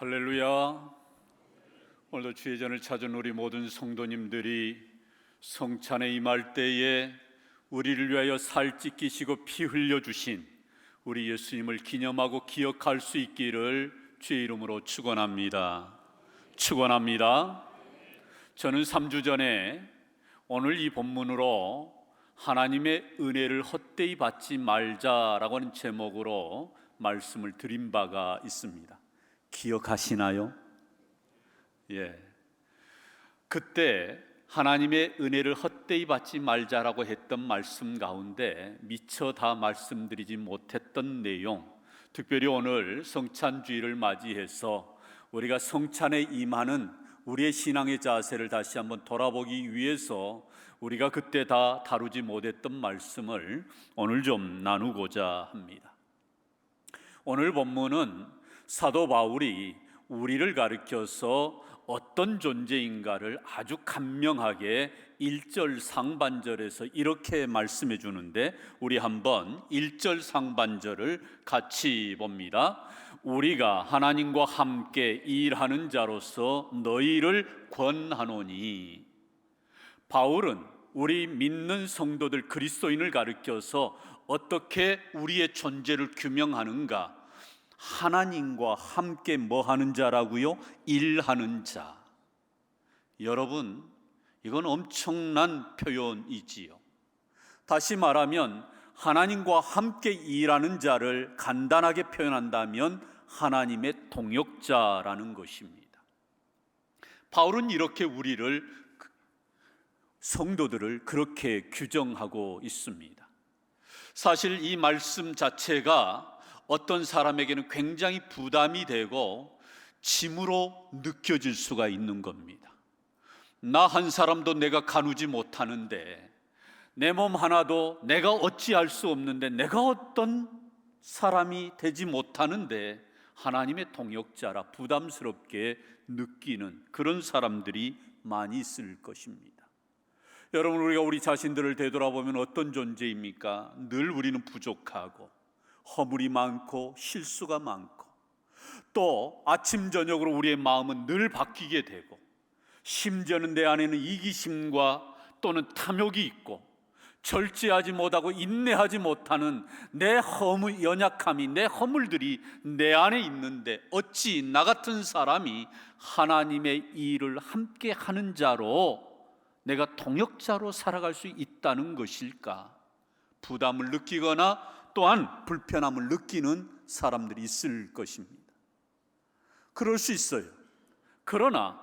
할렐루야. 오늘도 주의 전을 찾은 우리 모든 성도님들이 성찬에 임할 때에 우리를 위하여 살 찢기시고 피 흘려주신 우리 예수님을 기념하고 기억할 수 있기를 주의 이름으로 축원합니다. 축원합니다. 저는 3주 전에 오늘 이 본문으로 하나님의 은혜를 헛되이 받지 말자라고 하는 제목으로 말씀을 드린 바가 있습니다. 기억하시나요? 그때 하나님의 은혜를 헛되이 받지 말자라고 했던 말씀 가운데 미처 다 말씀드리지 못했던 내용, 특별히 오늘 성찬주의를 맞이해서 우리가 성찬에 임하는 우리의 신앙의 자세를 다시 한번 돌아보기 위해서 우리가 그때 다 다루지 못했던 말씀을 오늘 좀 나누고자 합니다. 오늘 본문은 사도 바울이 우리를 가리켜서 어떤 존재인가를 아주 간명하게 1절 상반절에서 이렇게 말씀해 주는데, 우리 한번 1절 상반절을 같이 봅니다. 우리가 하나님과 함께 일하는 자로서 너희를 권하노니. 바울은 우리 믿는 성도들 그리스도인을 가리켜서 어떻게 우리의 존재를 규명하는가? 하나님과 함께 뭐 하는 자라고요? 일하는 자. 여러분, 이건 엄청난 표현이지요. 다시 말하면 하나님과 함께 일하는 자를 간단하게 표현한다면 하나님의 동역자라는 것입니다. 바울은 이렇게 우리를, 성도들을 그렇게 규정하고 있습니다. 사실 이 말씀 자체가 어떤 사람에게는 굉장히 부담이 되고 짐으로 느껴질 수가 있는 겁니다. 나 한 사람도 내가 가누지 못하는데, 내 몸 하나도 내가 어찌할 수 없는데, 내가 어떤 사람이 되지 못하는데 하나님의 동역자라 부담스럽게 느끼는 그런 사람들이 많이 있을 것입니다. 여러분, 우리가 우리 자신들을 되돌아보면 어떤 존재입니까? 늘 우리는 부족하고 허물이 많고 실수가 많고, 또 아침 저녁으로 우리의 마음은 늘 바뀌게 되고, 심지어는 내 안에는 이기심과 또는 탐욕이 있고, 절제하지 못하고 인내하지 못하는 내 연약함이, 내 허물들이 내 안에 있는데 어찌 나 같은 사람이 하나님의 일을 함께 하는 자로, 내가 동역자로 살아갈 수 있다는 것일까? 부담을 느끼거나 또한 불편함을 느끼는 사람들이 있을 것입니다. 그럴 수 있어요. 그러나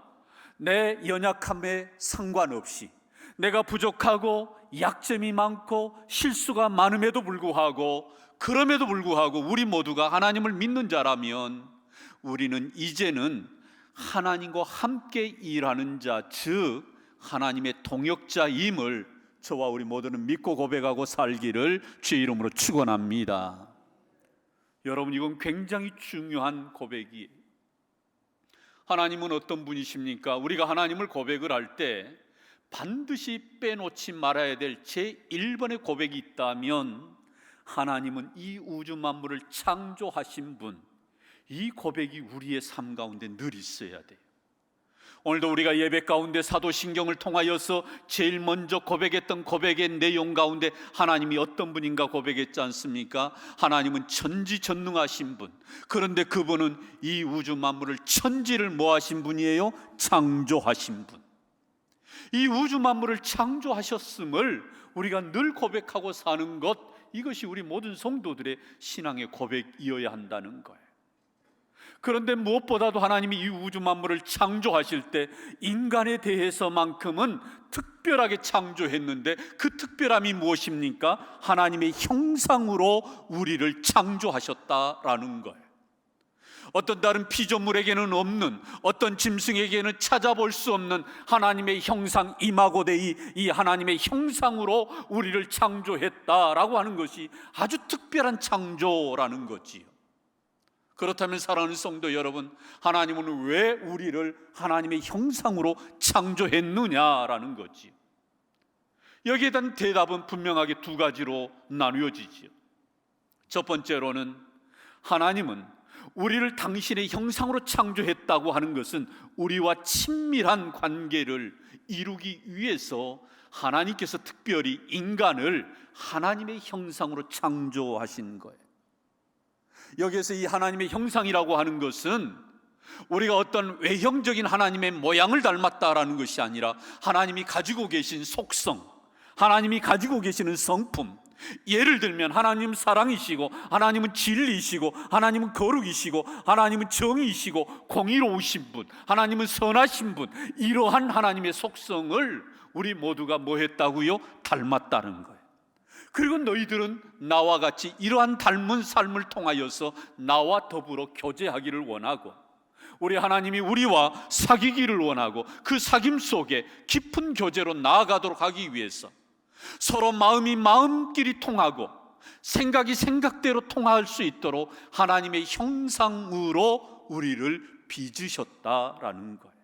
내 연약함에 상관없이, 내가 부족하고 약점이 많고 실수가 많음에도 불구하고, 그럼에도 불구하고 우리 모두가 하나님을 믿는 자라면 우리는 이제는 하나님과 함께 일하는 자, 즉 하나님의 동역자임을 저와 우리 모두는 믿고 고백하고 살기를 주의 이름으로 축원합니다. 여러분, 이건 굉장히 중요한 고백이에요. 하나님은 어떤 분이십니까? 우리가 하나님을 고백을 할 때 반드시 빼놓지 말아야 될 제1번의 고백이 있다면, 하나님은 이 우주 만물을 창조하신 분, 이 고백이 우리의 삶 가운데 늘 있어야 돼요. 오늘도 우리가 예배 가운데 사도신경을 통하여서 제일 먼저 고백했던 고백의 내용 가운데 하나님이 어떤 분인가 고백했지 않습니까? 하나님은 전지전능하신 분, 그런데 그분은 이 우주 만물을, 천지를 뭐 하신 분이에요? 창조하신 분. 이 우주 만물을 창조하셨음을 우리가 늘 고백하고 사는 것, 이것이 우리 모든 성도들의 신앙의 고백이어야 한다는 거예요. 그런데 무엇보다도 하나님이 이 우주 만물을 창조하실 때 인간에 대해서만큼은 특별하게 창조했는데, 그 특별함이 무엇입니까? 하나님의 형상으로 우리를 창조하셨다라는 거예요. 어떤 다른 피조물에게는 없는, 어떤 짐승에게는 찾아볼 수 없는 하나님의 형상, 이마고 데이, 이 하나님의 형상으로 우리를 창조했다라고 하는 것이 아주 특별한 창조라는 거지요. 그렇다면 사랑하는 성도 여러분, 하나님은 왜 우리를 하나님의 형상으로 창조했느냐라는 거지요. 여기에 대한 대답은 분명하게 두 가지로 나누어지지요. 첫 번째로는 하나님은 우리를 당신의 형상으로 창조했다고 하는 것은 우리와 친밀한 관계를 이루기 위해서 하나님께서 특별히 인간을 하나님의 형상으로 창조하신 거예요. 여기에서 이 하나님의 형상이라고 하는 것은 우리가 어떤 외형적인 하나님의 모양을 닮았다라는 것이 아니라 하나님이 가지고 계신 속성, 하나님이 가지고 계시는 성품, 예를 들면 하나님은 사랑이시고, 하나님은 진리이시고, 하나님은 거룩이시고, 하나님은 정의이시고, 공의로우신 분, 하나님은 선하신 분, 이러한 하나님의 속성을 우리 모두가 뭐 했다고요? 닮았다는 거예요. 그리고 너희들은 나와 같이 이러한 닮은 삶을 통하여서 나와 더불어 교제하기를 원하고, 우리 하나님이 우리와 사귀기를 원하고, 그 사귐 속에 깊은 교제로 나아가도록 하기 위해서 서로 마음이 마음끼리 통하고 생각이 생각대로 통할 수 있도록 하나님의 형상으로 우리를 빚으셨다라는 거예요.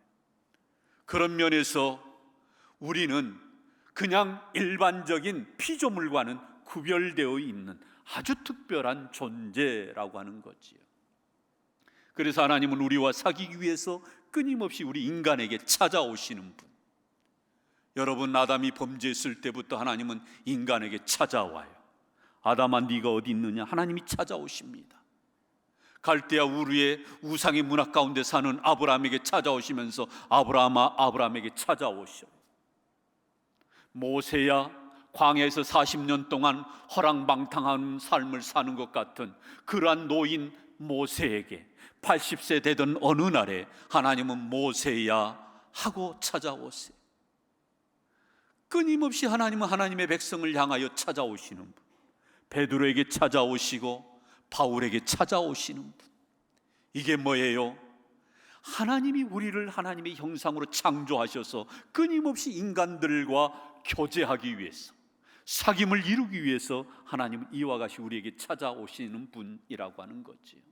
그런 면에서 우리는 그냥 일반적인 피조물과는 구별되어 있는 아주 특별한 존재라고 하는 거지요. 그래서 하나님은 우리와 사귀기 위해서 끊임없이 우리 인간에게 찾아오시는 분. 여러분, 아담이 범죄했을 때부터 하나님은 인간에게 찾아와요. 아담아, 네가 어디 있느냐? 하나님이 찾아오십니다. 갈대아 우르의 우상의 문화 가운데 사는 아브라함에게 찾아오시면서 아브라함아, 아브라함에게 찾아오셔요. 모세야, 광야에서 40년 동안 허랑방탕한 삶을 사는 것 같은 그러한 노인 모세에게 80세 되던 어느 날에 하나님은 모세야 하고 찾아오세요. 끊임없이 하나님은 하나님의 백성을 향하여 찾아오시는 분, 베드로에게 찾아오시고 바울에게 찾아오시는 분. 이게 뭐예요? 하나님이 우리를 하나님의 형상으로 창조하셔서 끊임없이 인간들과 교제하기 위해서, 사귐을 이루기 위해서 하나님은 이와 같이 우리에게 찾아오시는 분이라고 하는 거지요.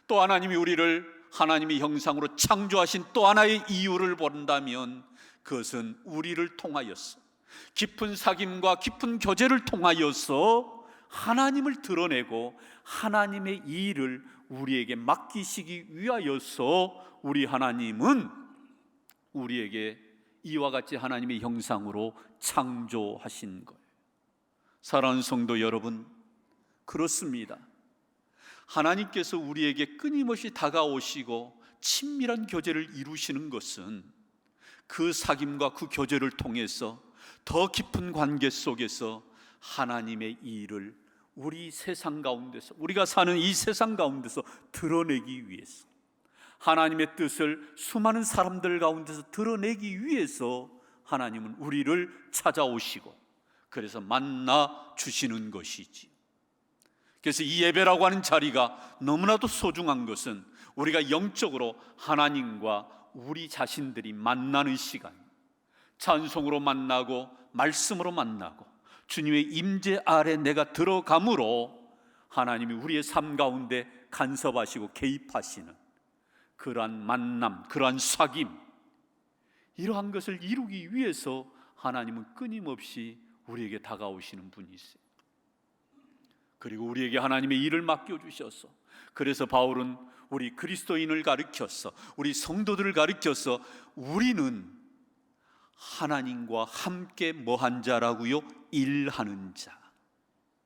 또 하나님이 우리를 하나님의 형상으로 창조하신 또 하나의 이유를 본다면 그것은 우리를 통하여서, 깊은 사귐과 깊은 교제를 통하여서 하나님을 드러내고 하나님의 일을 우리에게 맡기시기 위하여서 우리 하나님은 우리에게 이와 같이 하나님의 형상으로 창조하신 거예요. 사랑하는 성도 여러분, 그렇습니다. 하나님께서 우리에게 끊임없이 다가오시고 친밀한 교제를 이루시는 것은 그 사귐과 그 교제를 통해서 더 깊은 관계 속에서 하나님의 일을 우리 세상 가운데서, 우리가 사는 이 세상 가운데서 드러내기 위해서, 하나님의 뜻을 수많은 사람들 가운데서 드러내기 위해서 하나님은 우리를 찾아오시고 그래서 만나 주시는 것이지. 그래서 이 예배라고 하는 자리가 너무나도 소중한 것은 우리가 영적으로 하나님과 우리 자신들이 만나는 시간, 찬송으로 만나고 말씀으로 만나고 주님의 임재 아래 내가 들어감으로 하나님이 우리의 삶 가운데 간섭하시고 개입하시는 그러한 만남, 그러한 사귐, 이러한 것을 이루기 위해서 하나님은 끊임없이 우리에게 다가오시는 분이세요. 그리고 우리에게 하나님의 일을 맡겨주셔서, 그래서 바울은 우리 그리스도인을 가르쳐서, 우리 성도들을 가르쳐서 우리는 하나님과 함께 뭐한 자라고요? 일하는 자.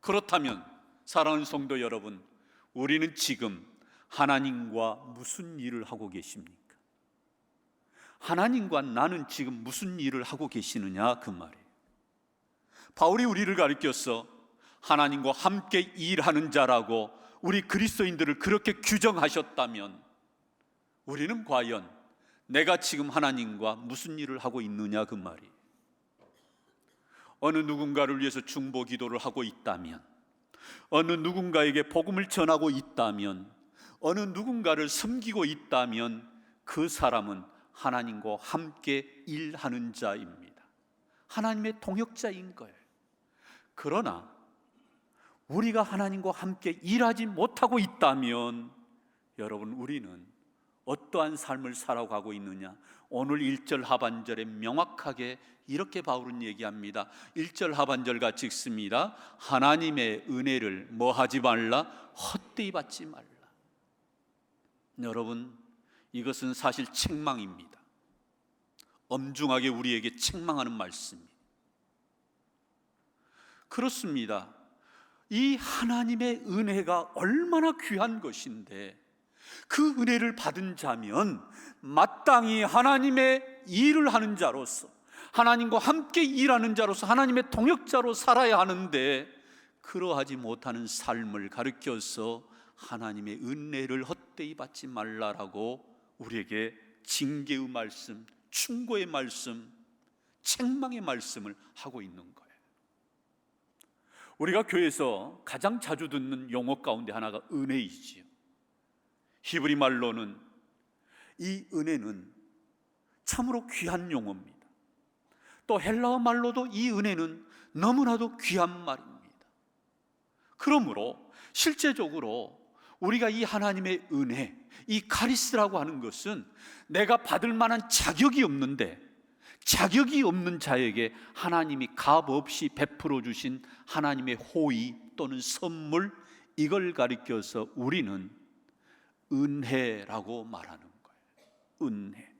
그렇다면 사랑하는 성도 여러분, 우리는 지금 하나님과 무슨 일을 하고 계십니까? 하나님과 나는 지금 무슨 일을 하고 계시느냐, 그 말이에요. 바울이 우리를 가르쳐서 하나님과 함께 일하는 자라고 우리 그리스도인들을 그렇게 규정하셨다면 우리는 과연 내가 지금 하나님과 무슨 일을 하고 있느냐, 그 말이에요. 어느 누군가를 위해서 중보 기도를 하고 있다면, 어느 누군가에게 복음을 전하고 있다면, 어느 누군가를 섬기고 있다면 그 사람은 하나님과 함께 일하는 자입니다. 하나님의 동역자인 거예요. 그러나 우리가 하나님과 함께 일하지 못하고 있다면 여러분, 우리는 어떠한 삶을 살아가고 있느냐? 오늘 1절 하반절에 명확하게 이렇게 바울은 얘기합니다. 1절 하반절 같이 읽습니다. 하나님의 은혜를 뭐 하지 말라? 헛되이 받지 말라. 여러분, 이것은 사실 책망입니다. 엄중하게 우리에게 책망하는 말씀입니다. 그렇습니다. 이 하나님의 은혜가 얼마나 귀한 것인데, 그 은혜를 받은 자면 마땅히 하나님의 일을 하는 자로서, 하나님과 함께 일하는 자로서, 하나님의 동역자로 살아야 하는데, 그러하지 못하는 삶을 가르쳐서 하나님의 은혜를 헛되이 받지 말라라고 우리에게 징계의 말씀, 충고의 말씀, 책망의 말씀을 하고 있는 거예요. 우리가 교회에서 가장 자주 듣는 용어 가운데 하나가 은혜이지요. 히브리 말로는 이 은혜는 참으로 귀한 용어입니다. 또 헬라어 말로도 이 은혜는 너무나도 귀한 말입니다. 그러므로 실제적으로 우리가 이 하나님의 은혜, 이 카리스라고 하는 것은 내가 받을 만한 자격이 없는데, 자격이 없는 자에게 하나님이 값없이 베풀어 주신 하나님의 호의 또는 선물, 이걸 가리켜서 우리는 은혜라고 말하는 거예요. 은혜.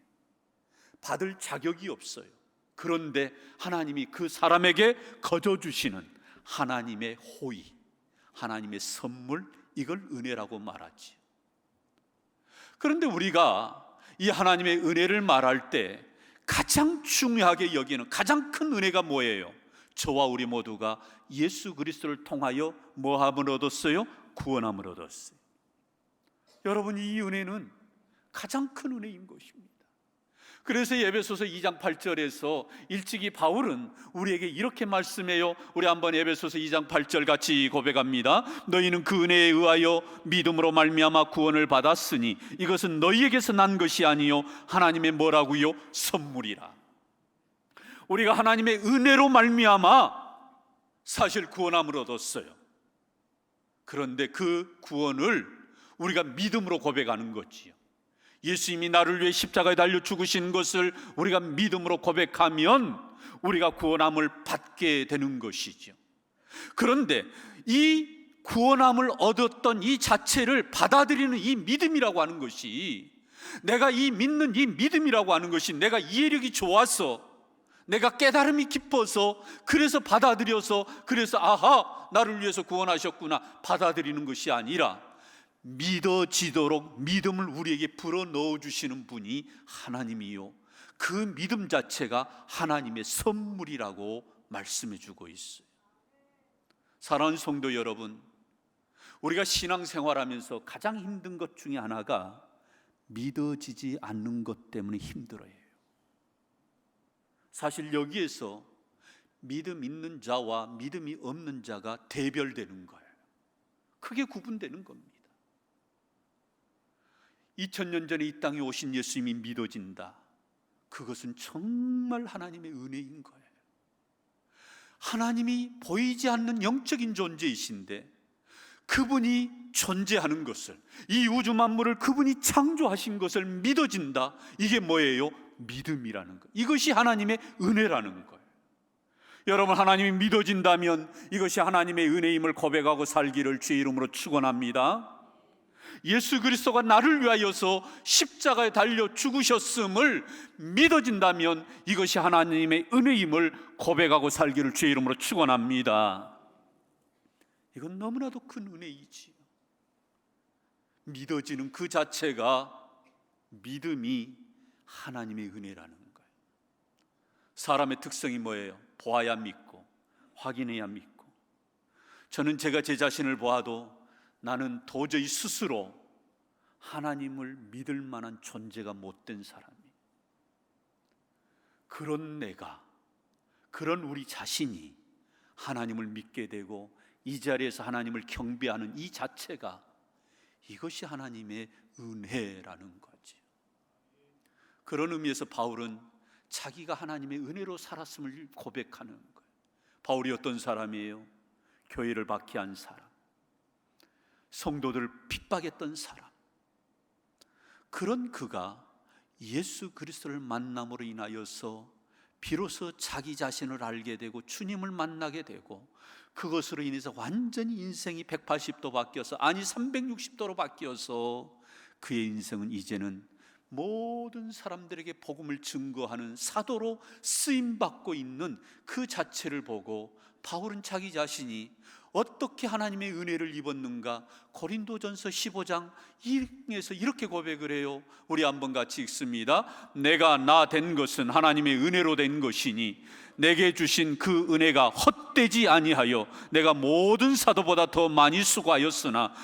받을 자격이 없어요. 그런데 하나님이 그 사람에게 거저 주시는 하나님의 호의, 하나님의 선물, 이걸 은혜라고 말하지. 그런데 우리가 이 하나님의 은혜를 말할 때 가장 중요하게 여기는 가장 큰 은혜가 뭐예요? 저와 우리 모두가 예수 그리스도를 통하여 뭐함을 얻었어요? 구원함을 얻었어요. 여러분, 이 은혜는 가장 큰 은혜인 것입니다. 그래서 에베소서 2장 8절에서 일찍이 바울은 우리에게 이렇게 말씀해요. 우리 한번 에베소서 2장 8절 같이 고백합니다. 너희는 그 은혜에 의하여 믿음으로 말미암아 구원을 받았으니 이것은 너희에게서 난 것이 아니요 하나님의 뭐라고요? 선물이라. 우리가 하나님의 은혜로 말미암아 사실 구원함을 얻었어요. 그런데 그 구원을 우리가 믿음으로 고백하는 거지요. 예수님이 나를 위해 십자가에 달려 죽으신 것을 우리가 믿음으로 고백하면 우리가 구원함을 받게 되는 것이죠. 그런데 이 구원함을 얻었던 이 자체를 받아들이는 이 믿음이라고 하는 것이, 내가 이 믿는 이 믿음이라고 하는 것이 내가 이해력이 좋아서, 내가 깨달음이 깊어서, 그래서 받아들여서, 그래서 아하, 나를 위해서 구원하셨구나 받아들이는 것이 아니라, 믿어지도록 믿음을 우리에게 불어넣어 주시는 분이 하나님이요, 그 믿음 자체가 하나님의 선물이라고 말씀해 주고 있어요. 사랑하는 성도 여러분, 우리가 신앙생활하면서 가장 힘든 것 중에 하나가 믿어지지 않는 것 때문에 힘들어요. 사실 여기에서 믿음 있는 자와 믿음이 없는 자가 대별되는 거예요. 크게 구분되는 겁니다. 2000년 전에 이 땅에 오신 예수님이 믿어진다. 그것은 정말 하나님의 은혜인 거예요. 하나님이 보이지 않는 영적인 존재이신데 그분이 존재하는 것을, 이 우주 만물을 그분이 창조하신 것을 믿어진다. 이게 뭐예요? 믿음이라는 것. 이것이 하나님의 은혜라는 거예요. 여러분, 하나님이 믿어진다면 이것이 하나님의 은혜임을 고백하고 살기를 주의 이름으로 축원합니다. 예수 그리스도가 나를 위하여서 십자가에 달려 죽으셨음을 믿어진다면 이것이 하나님의 은혜임을 고백하고 살기를 주의 이름으로 축원합니다. 이건 너무나도 큰 은혜이지요. 믿어지는 그 자체가, 믿음이 하나님의 은혜라는 거예요. 사람의 특성이 뭐예요? 보아야 믿고 확인해야 믿고. 저는 제가 제 자신을 보아도 나는 도저히 스스로 하나님을 믿을 만한 존재가 못된 사람이에요. 그런 내가, 그런 우리 자신이 하나님을 믿게 되고 이 자리에서 하나님을 경배하는 이 자체가, 이것이 하나님의 은혜라는 거죠. 그런 의미에서 바울은 자기가 하나님의 은혜로 살았음을 고백하는 거예요. 바울이 어떤 사람이에요? 교회를 박해한 사람, 성도들을 핍박했던 사람. 그런 그가 예수 그리스도를 만남으로 인하여서 비로소 자기 자신을 알게 되고 주님을 만나게 되고, 그것으로 인해서 완전히 인생이 180도 바뀌어서, 아니 360도로 바뀌어서 그의 인생은 이제는 모든 사람들에게 복음을 증거하는 사도로 쓰임받고 있는 그 자체를 보고 바울은 자기 자신이 어떻게 하나님의 은혜를 입었는가 고린도전서 15장 1에서 이렇게 고백을 해요. 우리 한번 같이 읽습니다. 내가 나 된 것은 하나님의 은혜로 된 것이니 내게 주신 그 은혜가 헛되지 아니하여 내가 모든 사도보다 더 많이 수고하였으나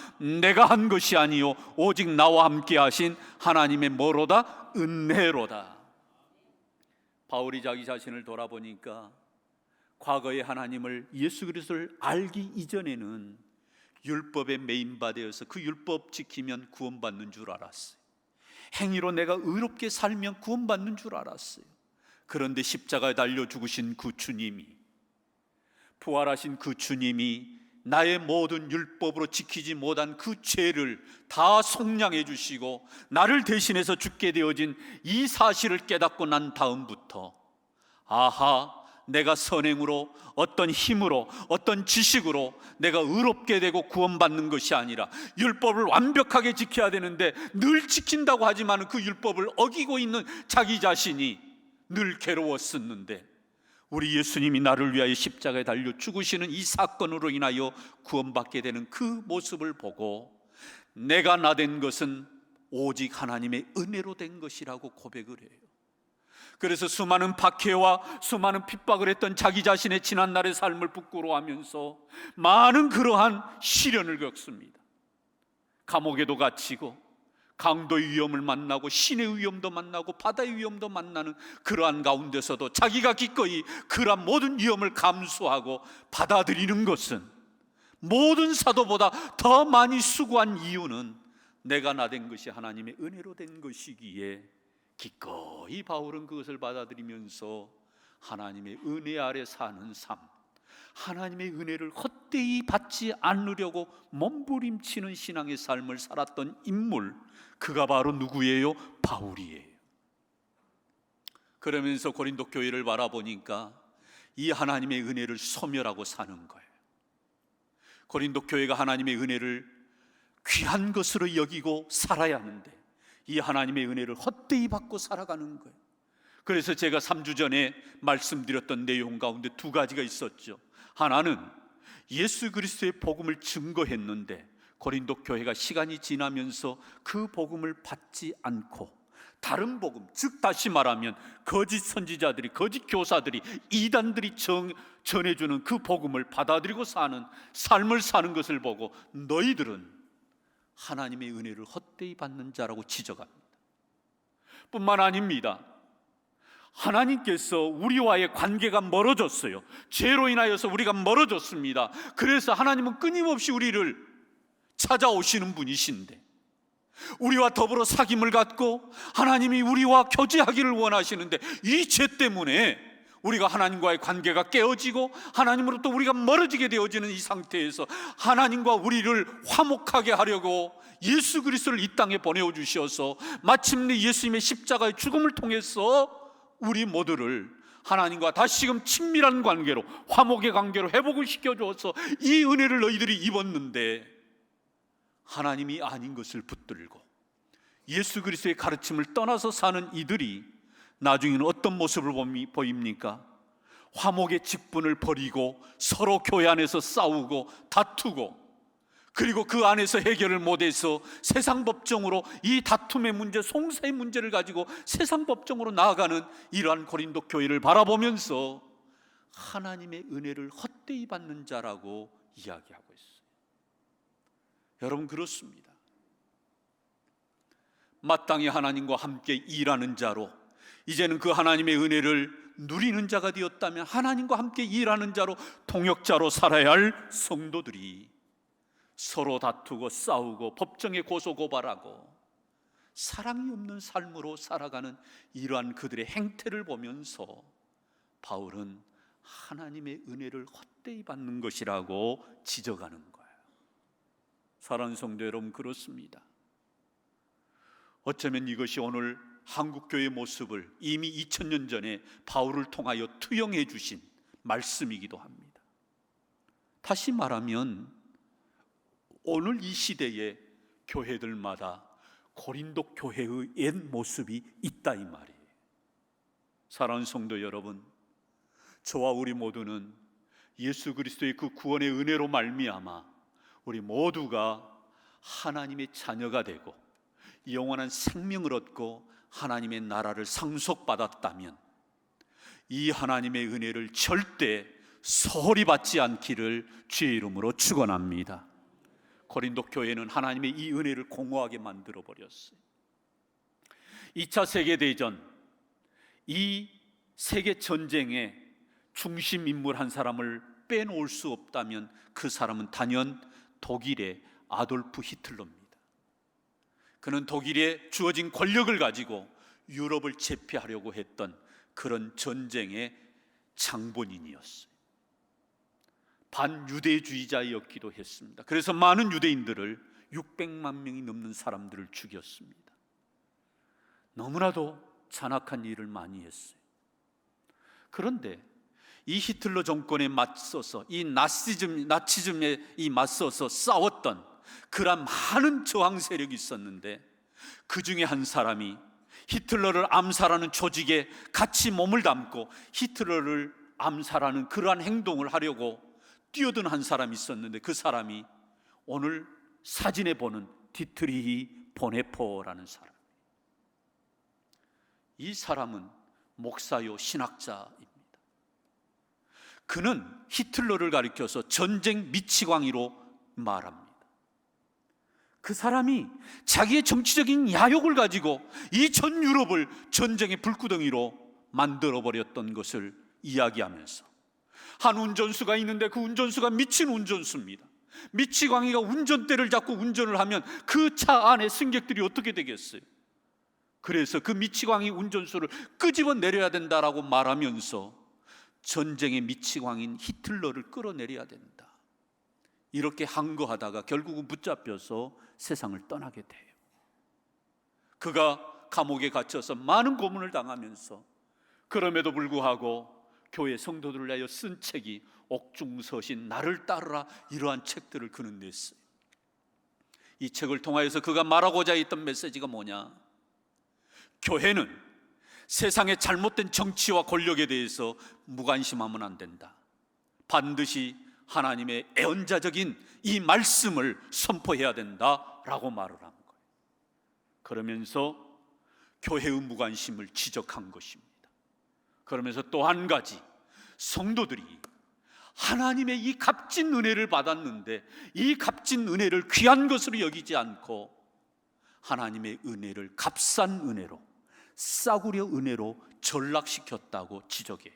내가 한 것이 아니요 오직 나와 함께 하신 하나님의 뭐로다? 은혜로다. 바울이 자기 자신을 돌아보니까 과거의 하나님을, 예수 그리스도를 알기 이전에는 율법에 매인바되어서 그 율법 지키면 구원받는 줄 알았어요. 행위로 내가 의롭게 살면 구원받는 줄 알았어요. 그런데 십자가에 달려 죽으신 그 주님이, 부활하신 그 주님이 나의 모든 율법으로 지키지 못한 그 죄를 다 속량해 주시고 나를 대신해서 죽게 되어진 이 사실을 깨닫고 난 다음부터 아하, 내가 선행으로, 어떤 힘으로, 어떤 지식으로 내가 의롭게 되고 구원받는 것이 아니라 율법을 완벽하게 지켜야 되는데 늘 지킨다고 하지만 그 율법을 어기고 있는 자기 자신이 늘 괴로웠었는데 우리 예수님이 나를 위하여 십자가에 달려 죽으시는 이 사건으로 인하여 구원받게 되는 그 모습을 보고 내가 나 된 것은 오직 하나님의 은혜로 된 것이라고 고백을 해요. 그래서 수많은 박해와 수많은 핍박을 했던 자기 자신의 지난날의 삶을 부끄러워하면서 많은 그러한 시련을 겪습니다. 감옥에도 갇히고 강도의 위험을 만나고 신의 위험도 만나고 바다의 위험도 만나는 그러한 가운데서도 자기가 기꺼이 그러한 모든 위험을 감수하고 받아들이는 것은 모든 사도보다 더 많이 수고한 이유는 내가 나 된 것이 하나님의 은혜로 된 것이기에 기꺼이 바울은 그것을 받아들이면서 하나님의 은혜 아래 사는 삶, 하나님의 은혜를 헛되이 받지 않으려고 몸부림치는 신앙의 삶을 살았던 인물, 그가 바로 누구예요? 바울이에요. 그러면서 고린도 교회를 바라보니까 이 하나님의 은혜를 소멸하고 사는 거예요. 고린도 교회가 하나님의 은혜를 귀한 것으로 여기고 살아야 하는데 이 하나님의 은혜를 헛되이 받고 살아가는 거예요. 그래서 제가 3주 전에 말씀드렸던 내용 가운데 두 가지가 있었죠. 하나는 예수 그리스도의 복음을 증거했는데 고린도 교회가 시간이 지나면서 그 복음을 받지 않고 다른 복음, 즉 다시 말하면 거짓 선지자들이, 거짓 교사들이, 이단들이 전해주는 그 복음을 받아들이고 사는 삶을 사는 것을 보고 너희들은 하나님의 은혜를 헛되이 받는 자라고 지적합니다. 뿐만 아닙니다. 하나님께서 우리와의 관계가 멀어졌어요. 죄로 인하여서 우리가 멀어졌습니다. 그래서 하나님은 끊임없이 우리를 찾아오시는 분이신데 우리와 더불어 사귐을 갖고 하나님이 우리와 교제하기를 원하시는데 이 죄 때문에 우리가 하나님과의 관계가 깨어지고 하나님으로부터 우리가 멀어지게 되어지는 이 상태에서 하나님과 우리를 화목하게 하려고 예수 그리스도를 이 땅에 보내어 주셔서 마침내 예수님의 십자가의 죽음을 통해서 우리 모두를 하나님과 다시금 친밀한 관계로, 화목의 관계로 회복을 시켜주어서 이 은혜를 너희들이 입었는데 하나님이 아닌 것을 붙들고 예수 그리스도의 가르침을 떠나서 사는 이들이 나중에는 어떤 모습을 보입니까? 화목의 직분을 버리고 서로 교회 안에서 싸우고 다투고 그리고 그 안에서 해결을 못해서 세상 법정으로 이 다툼의 문제, 송사의 문제를 가지고 세상 법정으로 나아가는 이러한 고린도 교회를 바라보면서 하나님의 은혜를 헛되이 받는 자라고 이야기하고 있어요. 여러분 그렇습니다. 마땅히 하나님과 함께 일하는 자로 이제는 그 하나님의 은혜를 누리는 자가 되었다면 하나님과 함께 일하는 자로 동역자로 살아야 할 성도들이 서로 다투고 싸우고 법정에 고소고발하고 사랑이 없는 삶으로 살아가는 이러한 그들의 행태를 보면서 바울은 하나님의 은혜를 헛되이 받는 것이라고 지적하는 거예요. 사랑하는 성도 여러분 그렇습니다. 어쩌면 이것이 오늘 한국교회의 모습을 이미 2000년 전에 바울을 통하여 투영해 주신 말씀이기도 합니다. 다시 말하면 오늘 이 시대의 교회들마다 고린도 교회의 옛 모습이 있다 이 말이에요. 사랑하는 성도 여러분, 저와 우리 모두는 예수 그리스도의 그 구원의 은혜로 말미암아 우리 모두가 하나님의 자녀가 되고 영원한 생명을 얻고 하나님의 나라를 상속받았다면 이 하나님의 은혜를 절대 소홀히 받지 않기를 주의 이름으로 축원합니다. 고린도 교회는 하나님의 이 은혜를 공허하게 만들어 버렸어요. 2차 세계대전, 이 세계 전쟁의 중심 인물 한 사람을 빼놓을 수 없다면 그 사람은 단연 독일의 아돌프 히틀러입니다. 그는 독일에 주어진 권력을 가지고 유럽을 제패하려고 했던 그런 전쟁의 장본인이었어요. 반유대주의자였기도 했습니다. 그래서 많은 유대인들을 600만 명이 넘는 사람들을 죽였습니다. 너무나도 잔악한 일을 많이 했어요. 그런데 이 히틀러 정권에 맞서서 이 나치즘에 맞서서 싸웠던 그런 많은 저항 세력이 있었는데 그 중에 한 사람이 히틀러를 암살하는 조직에 같이 몸을 담고 히틀러를 암살하는 그러한 행동을 하려고 뛰어든 한 사람이 있었는데 그 사람이 오늘 사진에 보는 디트리히 보네퍼라는 사람. 이 사람은 목사요 신학자입니다. 그는 히틀러를 가리켜서 전쟁 미치광이로 말합니다. 그 사람이 자기의 정치적인 야욕을 가지고 이 전 유럽을 전쟁의 불구덩이로 만들어버렸던 것을 이야기하면서 한 운전수가 있는데 그 운전수가 미친 운전수입니다. 미치광이가 운전대를 잡고 운전을 하면 그 차 안에 승객들이 어떻게 되겠어요? 그래서 그 미치광이 운전수를 끄집어 내려야 된다라고 말하면서 전쟁의 미치광인 히틀러를 끌어내려야 된다, 이렇게 항거하다가 결국은 붙잡혀서 세상을 떠나게 돼요. 그가 감옥에 갇혀서 많은 고문을 당하면서 그럼에도 불구하고 교회 성도들을 위하여 쓴 책이 옥중서신 나를 따르라, 이러한 책들을 그는 냈어요. 이 책을 통하여서 그가 말하고자 했던 메시지가 뭐냐? 교회는 세상의 잘못된 정치와 권력에 대해서 무관심하면 안 된다. 반드시 하나님의 애언자적인 이 말씀을 선포해야 된다라고 말을 한 거예요. 그러면서 교회의 무관심을 지적한 것입니다. 그러면서 또 한 가지, 성도들이 하나님의 이 값진 은혜를 받았는데 이 값진 은혜를 귀한 것으로 여기지 않고 하나님의 은혜를 값싼 은혜로, 싸구려 은혜로 전락시켰다고 지적해요.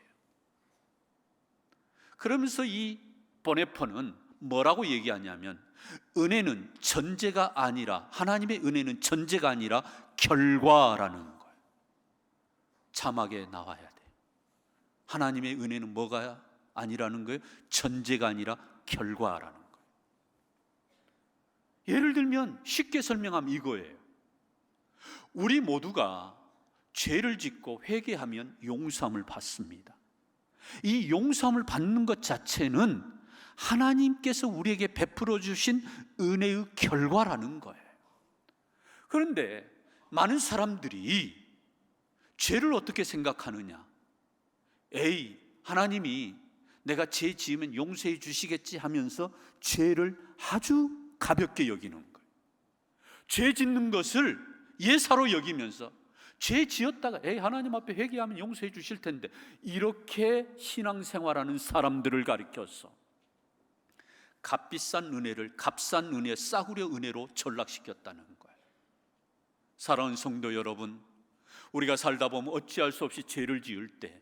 그러면서 이 보네퍼는 뭐라고 얘기하냐면, 은혜는 전제가 아니라, 하나님의 은혜는 전제가 아니라 결과라는 거예요. 자막에 나와야 돼요. 하나님의 은혜는 뭐가 아니라는 거예요? 전제가 아니라 결과라는 거예요. 예를 들면 쉽게 설명하면 이거예요. 우리 모두가 죄를 짓고 회개하면 용서함을 받습니다. 이 용서함을 받는 것 자체는 하나님께서 우리에게 베풀어 주신 은혜의 결과라는 거예요. 그런데 많은 사람들이 죄를 어떻게 생각하느냐? 에이, 하나님이 내가 죄 지으면 용서해 주시겠지 하면서 죄를 아주 가볍게 여기는 거예요. 죄 짓는 것을 예사로 여기면서 죄 지었다가 에이, 하나님 앞에 회개하면 용서해 주실 텐데, 이렇게 신앙생활하는 사람들을 가리켜서 값비싼 은혜를 값싼 은혜, 싸구려 은혜로 전락시켰다는 거예요. 사랑하는 성도 여러분, 우리가 살다 보면 어찌할 수 없이 죄를 지을 때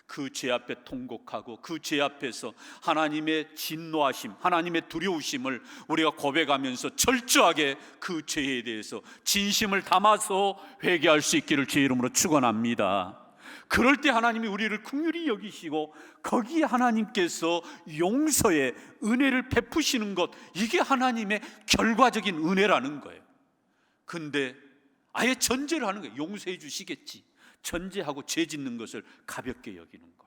그 죄 앞에 통곡하고 그 죄 앞에서 하나님의 진노하심, 하나님의 두려우심을 우리가 고백하면서 철저하게 그 죄에 대해서 진심을 담아서 회개할 수 있기를 주의 이름으로 축원합니다. 그럴 때 하나님이 우리를 긍휼히 여기시고 거기에 하나님께서 용서의 은혜를 베푸시는 것, 이게 하나님의 결과적인 은혜라는 거예요. 근데 아예 전제를 하는 거예요. 용서해 주시겠지. 전제하고 죄 짓는 것을 가볍게 여기는 것,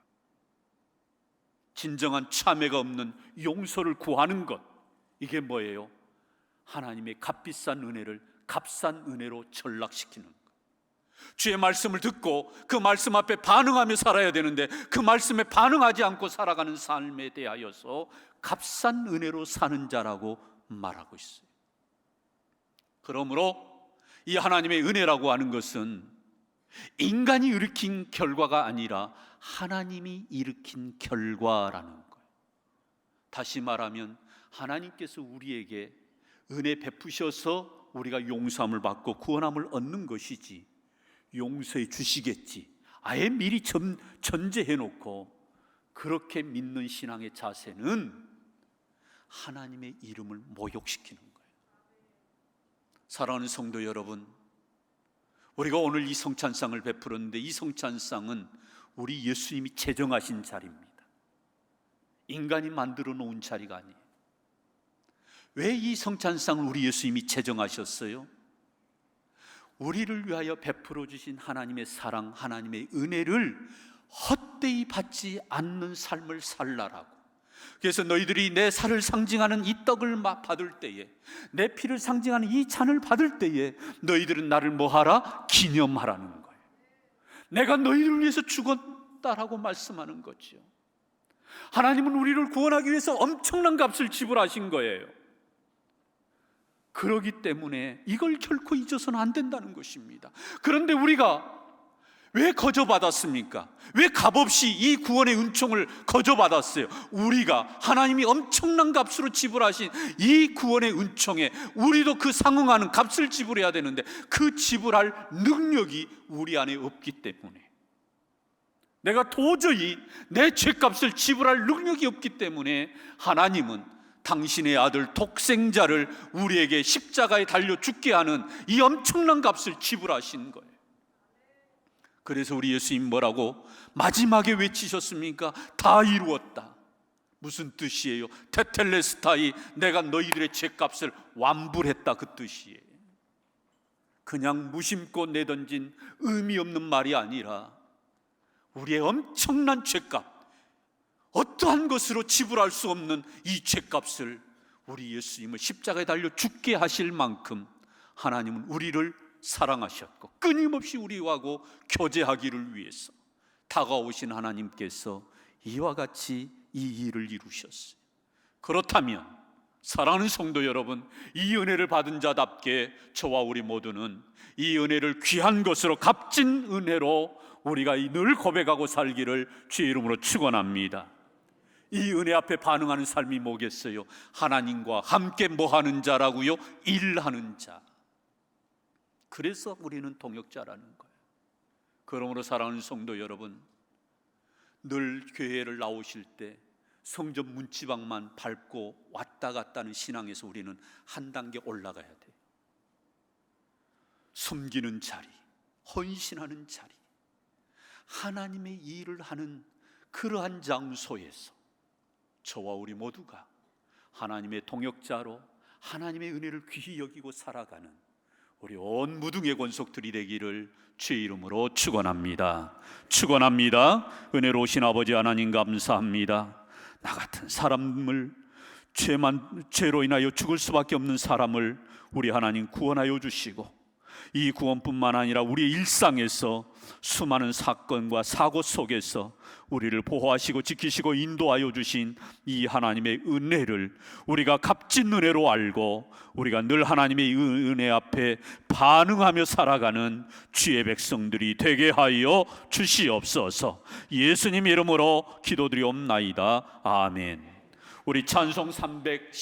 진정한 참회가 없는 용서를 구하는 것, 이게 뭐예요? 하나님의 값비싼 은혜를 값싼 은혜로 전락시키는 거예요. 주의 말씀을 듣고 그 말씀 앞에 반응하며 살아야 되는데 그 말씀에 반응하지 않고 살아가는 삶에 대하여서 값싼 은혜로 사는 자라고 말하고 있어요. 그러므로 이 하나님의 은혜라고 하는 것은 인간이 일으킨 결과가 아니라 하나님이 일으킨 결과라는 거예요. 다시 말하면 하나님께서 우리에게 은혜 베푸셔서 우리가 용서함을 받고 구원함을 얻는 것이지, 용서해 주시겠지 아예 미리 전제해 놓고 그렇게 믿는 신앙의 자세는 하나님의 이름을 모욕시키는 거예요. 사랑하는 성도 여러분, 우리가 오늘 이 성찬상을 베풀었는데 이 성찬상은 우리 예수님이 제정하신 자리입니다. 인간이 만들어 놓은 자리가 아니에요. 왜 이 성찬상을 우리 예수님이 제정하셨어요? 우리를 위하여 베풀어 주신 하나님의 사랑, 하나님의 은혜를 헛되이 받지 않는 삶을 살라라고. 그래서 너희들이 내 살을 상징하는 이 떡을 받을 때에, 내 피를 상징하는 이 잔을 받을 때에 너희들은 나를 뭐하라? 기념하라는 거예요. 내가 너희들을 위해서 죽었다라고 말씀하는 거죠. 하나님은 우리를 구원하기 위해서 엄청난 값을 지불하신 거예요. 그러기 때문에 이걸 결코 잊어서는 안 된다는 것입니다. 그런데 우리가 왜 거저받았습니까? 왜 값없이 이 구원의 은총을 거저받았어요? 우리가 하나님이 엄청난 값으로 지불하신 이 구원의 은총에 우리도 그 상응하는 값을 지불해야 되는데 그 지불할 능력이 우리 안에 없기 때문에, 내가 도저히 내 죄값을 지불할 능력이 없기 때문에 하나님은 당신의 아들 독생자를 우리에게 십자가에 달려 죽게 하는 이 엄청난 값을 지불하신 거예요. 그래서 우리 예수님 뭐라고 마지막에 외치셨습니까? 다 이루었다. 무슨 뜻이에요? 테텔레스타이, 내가 너희들의 죄값을 완불했다, 그 뜻이에요. 그냥 무심코 내던진 의미 없는 말이 아니라 우리의 엄청난 죄값, 어떠한 것으로 지불할 수 없는 이 죄값을 우리 예수님을 십자가에 달려 죽게 하실 만큼 하나님은 우리를 사랑하셨고 끊임없이 우리하고 교제하기를 위해서 다가오신 하나님께서 이와 같이 이 일을 이루셨어요. 그렇다면 사랑하는 성도 여러분, 이 은혜를 받은 자답게 저와 우리 모두는 이 은혜를 귀한 것으로, 값진 은혜로 우리가 늘 고백하고 살기를 주의 이름으로 축원합니다. 이 은혜 앞에 반응하는 삶이 뭐겠어요? 하나님과 함께 뭐하는 자라고요? 일하는 자. 그래서 우리는 동역자라는 거예요. 그러므로 사랑하는 성도 여러분, 늘 교회를 나오실 때 성전 문지방만 밟고 왔다 갔다 하는 신앙에서 우리는 한 단계 올라가야 돼요. 섬기는 자리, 헌신하는 자리, 하나님의 일을 하는 그러한 장소에서 저와 우리 모두가 하나님의 동역자로 하나님의 은혜를 귀히 여기고 살아가는 우리 온 무등의 권속들이 되기를 주의 이름으로 축원합니다. 축원합니다. 은혜로우신 아버지 하나님 감사합니다. 나 같은 사람을 죄로 인하여 죽을 수밖에 없는 사람을 우리 하나님 구원하여 주시고, 이 구원뿐만 아니라 우리의 일상에서 수많은 사건과 사고 속에서 우리를 보호하시고 지키시고 인도하여 주신 이 하나님의 은혜를 우리가 값진 은혜로 알고 우리가 늘 하나님의 은혜 앞에 반응하며 살아가는 주의 백성들이 되게 하여 주시옵소서. 예수님 이름으로 기도드리옵나이다. 아멘. 우리 찬송 310